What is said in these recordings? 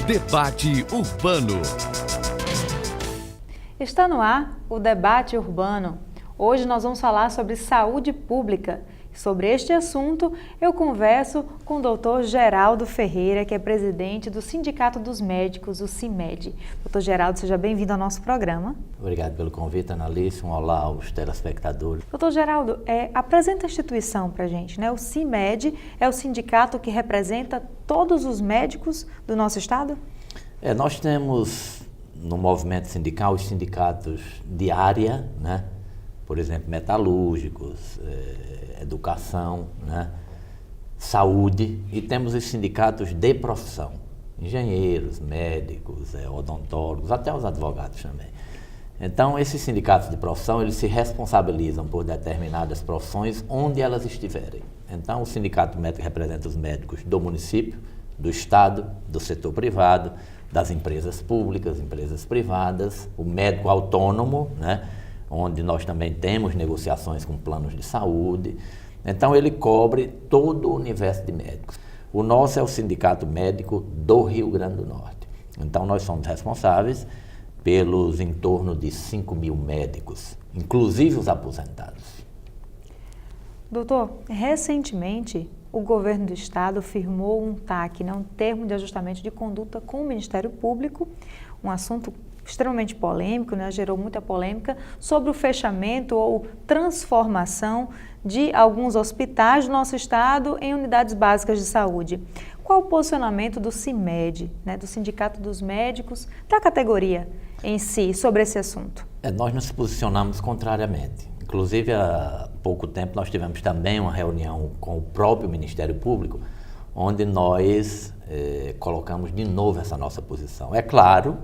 Debate Urbano. Está no ar o Debate Urbano. Hoje nós vamos falar sobre saúde pública. Sobre este assunto, eu converso com o Dr. Geraldo Ferreira, que é presidente do Sindicato dos Médicos, o CIMED. Dr. Geraldo, seja bem-vindo ao nosso programa. Obrigado pelo convite, Analice. Um olá aos telespectadores. Dr. Geraldo, apresenta a instituição para a gente, né? O CIMED é o sindicato que representa todos os médicos do nosso estado? Nós temos no movimento sindical os sindicatos de área, né? Por exemplo, metalúrgicos, educação, né? Saúde, e temos os sindicatos de profissão, engenheiros, médicos, odontólogos, até os advogados também. Então, esses sindicatos de profissão, eles se responsabilizam por determinadas profissões onde elas estiverem. Então, o sindicato médico representa os médicos do município, do estado, do setor privado, das empresas públicas, empresas privadas, o médico autônomo, né? Onde nós também temos negociações com planos de saúde. Então, ele cobre todo o universo de médicos. O nosso é o Sindicato Médico do Rio Grande do Norte. Então, nós somos responsáveis pelos em torno de 5 mil médicos, inclusive os aposentados. Doutor, recentemente, o governo do estado firmou um TAC, um termo de ajustamento de conduta com o Ministério Público, um assunto extremamente polêmico, né? Gerou muita polêmica sobre o fechamento ou transformação de alguns hospitais do nosso estado em unidades básicas de saúde. Qual o posicionamento do CIMED, né? Do Sindicato dos Médicos, da categoria em si, sobre esse assunto? Nós nos posicionamos contrariamente. Inclusive, há pouco tempo, nós tivemos também uma reunião com o próprio Ministério Público, onde nós colocamos de novo essa nossa posição. É claro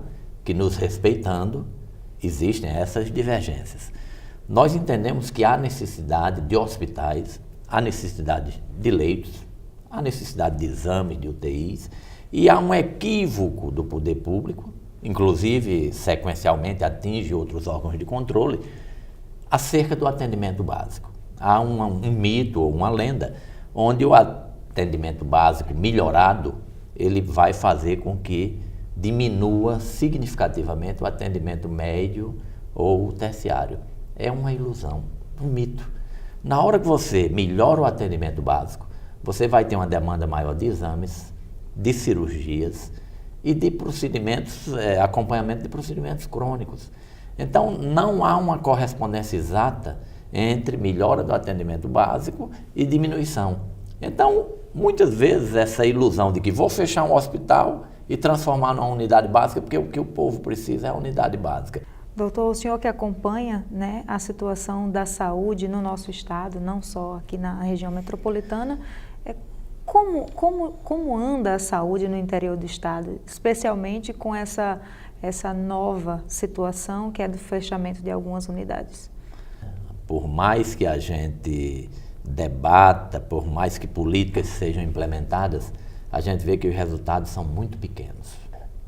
que, nos respeitando, existem essas divergências. Nós entendemos que há necessidade de hospitais, há necessidade de leitos, há necessidade de exames, de UTIs, e há um equívoco do poder público, inclusive sequencialmente atinge outros órgãos de controle, acerca do atendimento básico. Há um mito ou uma lenda onde o atendimento básico melhorado, ele vai fazer com que diminua significativamente o atendimento médio ou terciário. É uma ilusão, um mito. Na hora que você melhora o atendimento básico, você vai ter uma demanda maior de exames, de cirurgias e de procedimentos, acompanhamento de procedimentos crônicos. Então, não há uma correspondência exata entre melhora do atendimento básico e diminuição. Então, muitas vezes, essa ilusão de que vou fechar um hospital e transformar numa unidade básica, porque o que o povo precisa é a unidade básica. Doutor, o senhor que acompanha, né, a situação da saúde no nosso estado, não só aqui na região metropolitana, como anda a saúde no interior do estado, especialmente com essa nova situação que é do fechamento de algumas unidades? Por mais que a gente debata, por mais que políticas sejam implementadas, a gente vê que os resultados são muito pequenos.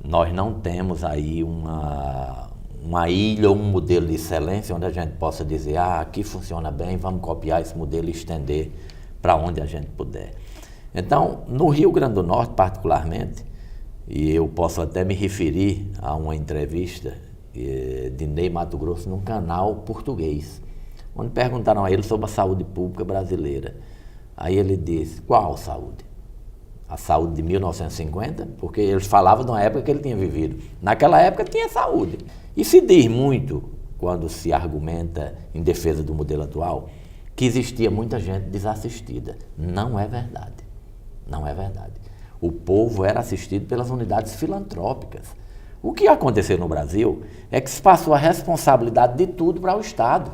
Nós não temos aí uma ilha ou um modelo de excelência onde a gente possa dizer, aqui funciona bem, vamos copiar esse modelo e estender para onde a gente puder. Então, no Rio Grande do Norte, particularmente, e eu posso até me referir a uma entrevista de Ney Matogrosso num canal português, onde perguntaram a ele sobre a saúde pública brasileira. Aí ele disse, qual saúde? A saúde de 1950? Porque eles falavam de uma época que ele tinha vivido. Naquela época tinha saúde. E se diz muito, quando se argumenta em defesa do modelo atual, que existia muita gente desassistida. Não é verdade. Não é verdade. O povo era assistido pelas unidades filantrópicas. O que aconteceu no Brasil é que se passou a responsabilidade de tudo para o Estado.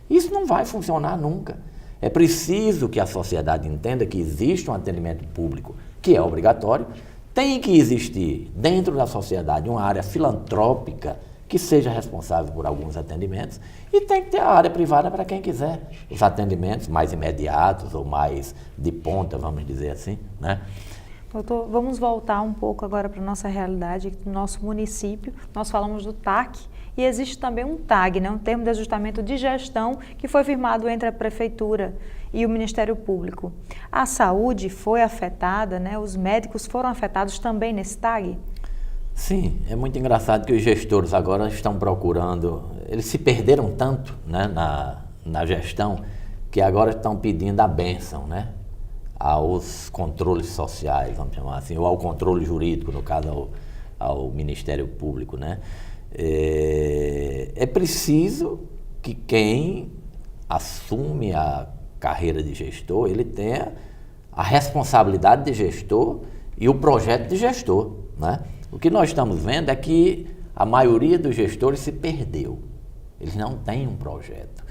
Isso não vai funcionar nunca. É preciso que a sociedade entenda que existe um atendimento público que é obrigatório, tem que existir dentro da sociedade uma área filantrópica que seja responsável por alguns atendimentos e tem que ter a área privada para quem quiser. Os atendimentos mais imediatos ou mais de ponta, vamos dizer assim, né? Doutor, vamos voltar um pouco agora para a nossa realidade, do nosso município. Nós falamos do TAC e existe também um TAG, né, um termo de ajustamento de gestão que foi firmado entre a Prefeitura e o Ministério Público. A saúde foi afetada, né, os médicos foram afetados também nesse TAG? Sim, é muito engraçado que os gestores agora estão procurando, eles se perderam tanto, né, na gestão, que agora estão pedindo a bênção, né, aos controles sociais, vamos chamar assim, ou ao controle jurídico, no caso ao Ministério Público, né. É preciso que quem assume a carreira de gestor, ele tenha a responsabilidade de gestor e o projeto de gestor, né? O que nós estamos vendo é que a maioria dos gestores se perdeu. Eles não têm um projeto.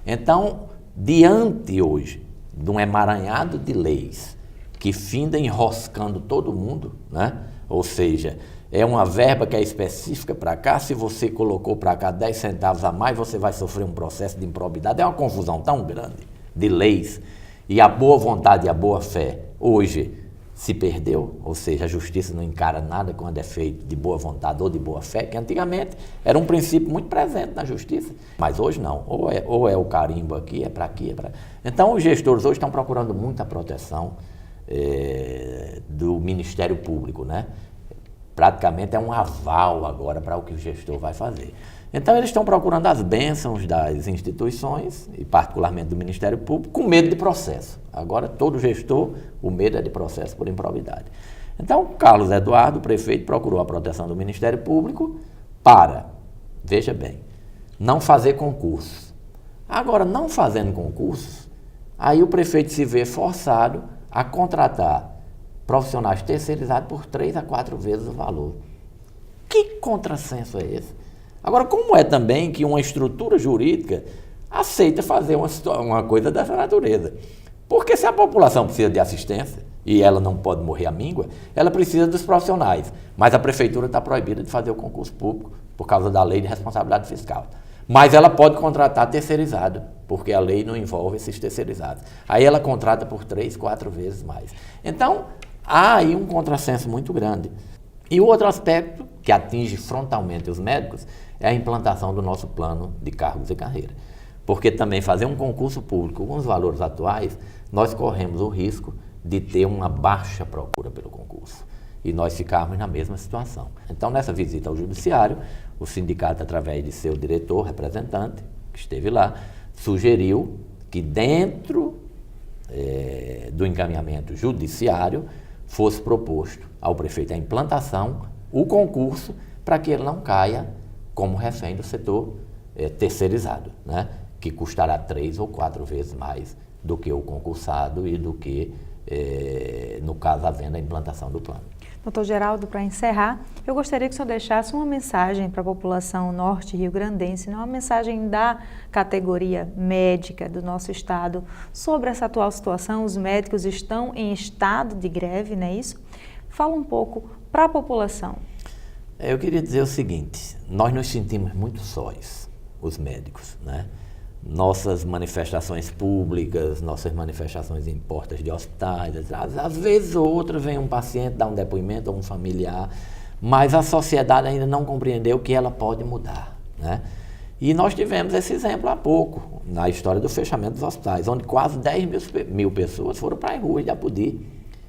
Então, diante hoje de um emaranhado de leis que finda enroscando todo mundo, né? Ou seja, é uma verba que é específica para cá, se você colocou para cá 10 centavos a mais, você vai sofrer um processo de improbidade. É uma confusão tão grande de leis, e a boa vontade e a boa fé hoje se perdeu, ou seja, a justiça não encara nada quando é feito de boa vontade ou de boa fé, que antigamente era um princípio muito presente na justiça, mas hoje não, ou é o carimbo aqui, é para aqui, é para... Então os gestores hoje estão procurando muita proteção do Ministério Público, né? Praticamente é um aval agora para o que o gestor vai fazer. Então eles estão procurando as bênçãos das instituições, e particularmente do Ministério Público, com medo de processo. Agora todo gestor, o medo é de processo por improbidade. Então Carlos Eduardo, o prefeito, procurou a proteção do Ministério Público para, veja bem, não fazer concursos. Agora, não fazendo concursos, aí o prefeito se vê forçado a contratar profissionais terceirizados por 3 a 4 vezes o valor. Que contrassenso é esse? Agora, como é também que uma estrutura jurídica aceita fazer uma coisa dessa natureza? Porque se a população precisa de assistência, e ela não pode morrer à míngua, ela precisa dos profissionais. Mas a prefeitura está proibida de fazer o concurso público por causa da lei de responsabilidade fiscal. Mas ela pode contratar terceirizado, porque a lei não envolve esses terceirizados. Aí ela contrata por 3, 4 vezes mais. Então, há aí um contrassenso muito grande. E o outro aspecto que atinge frontalmente os médicos é a implantação do nosso plano de cargos e carreira. Porque também fazer um concurso público com os valores atuais, nós corremos o risco de ter uma baixa procura pelo concurso e nós ficarmos na mesma situação. Então, nessa visita ao judiciário, o sindicato, através de seu diretor, representante, que esteve lá, sugeriu que dentro do encaminhamento judiciário fosse proposto ao prefeito a implantação, o concurso, para que ele não caia como refém do setor terceirizado, né? Que custará 3 ou 4 vezes mais do que o concursado e do que, no caso, havendo a implantação do plano. Doutor Geraldo, para encerrar, eu gostaria que o senhor deixasse uma mensagem para a população norte rio-grandense, uma mensagem da categoria médica do nosso estado sobre essa atual situação. Os médicos estão em estado de greve, não é isso? Fala um pouco para a população. Eu queria dizer o seguinte, nós nos sentimos muito sós, os médicos, né? Nossas manifestações públicas, nossas manifestações em portas de hospitais, às vezes ou outra vem um paciente dar um depoimento ou um familiar, mas a sociedade ainda não compreendeu que ela pode mudar, né? E nós tivemos esse exemplo há pouco, na história do fechamento dos hospitais, onde quase 10 mil pessoas foram para as ruas de Apodi.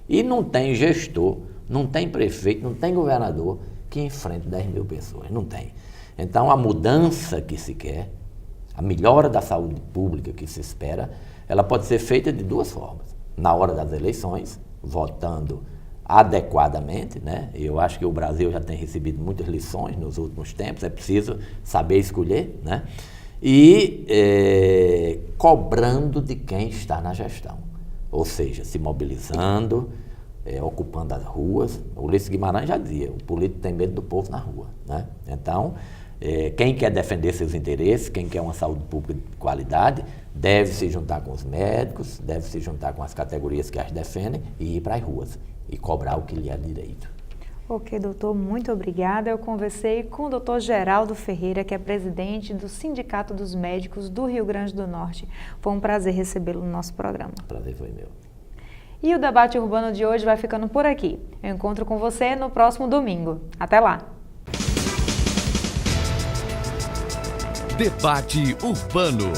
E não tem gestor, não tem prefeito, não tem governador que enfrente 10 mil pessoas, não tem. Então a mudança que se quer, a melhora da saúde pública que se espera, ela pode ser feita de 2 formas. Na hora das eleições, votando adequadamente, né? Eu acho que o Brasil já tem recebido muitas lições nos últimos tempos, é preciso saber escolher, né? E cobrando de quem está na gestão, ou seja, se mobilizando, ocupando as ruas. O Ulisses Guimarães já dizia, o político tem medo do povo na rua, né? Então, quem quer defender seus interesses, quem quer uma saúde pública de qualidade, deve se juntar com os médicos, deve se juntar com as categorias que as defendem e ir para as ruas e cobrar o que lhe é direito. Ok, doutor, muito obrigada. Eu conversei com o doutor Geraldo Ferreira, que é presidente do Sindicato dos Médicos do Rio Grande do Norte. Foi um prazer recebê-lo no nosso programa. O prazer foi meu. E o debate urbano de hoje vai ficando por aqui. Eu encontro com você no próximo domingo. Até lá! Debate Urbano.